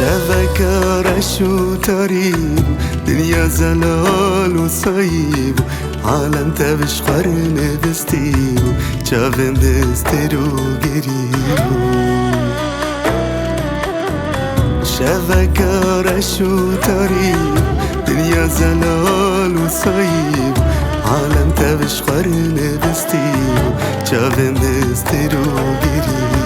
شافك رش وطريب دنيا زلال وصيب عالم تبش قرن بستيب شافن بسترو قريب شافك رش وطريب دنيا زلال وصيب عالم تبش قرن بستيب شافن بسترو قريب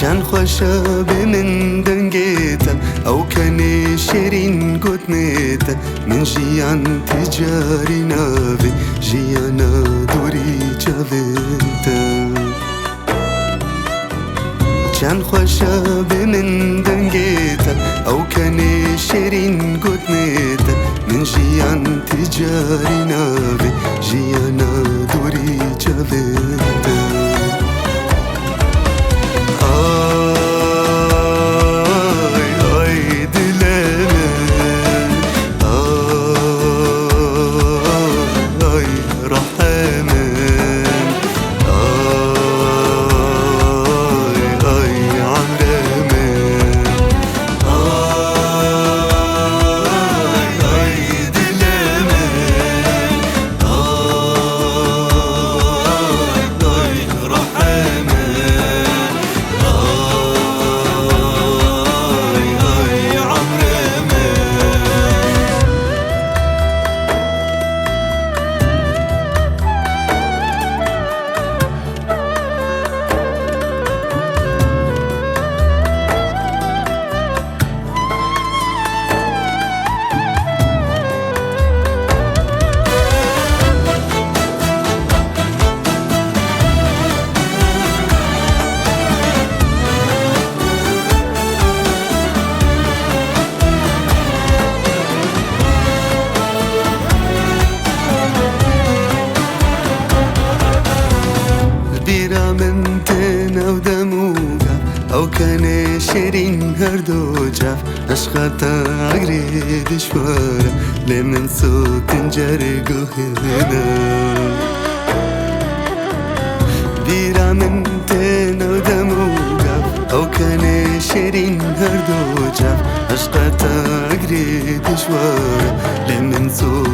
كان خشب من دنجيتا أو كان شيرين قطنيتا من جيان تجاري نافي جيانا دوري جافيتا كان خشب من دنجيتا أو كان شيرين قطنيتا من جيان تجاري نافي جيانا دوري جافيتا أو كان شيرين هردو جاف أشخطا عقريد شوارع لمن صوت نجرقو هنا بيرا من تينا ودمو جاف أو كان شيرين هردو جاف أشخطا عقريد شوارع لمن صوت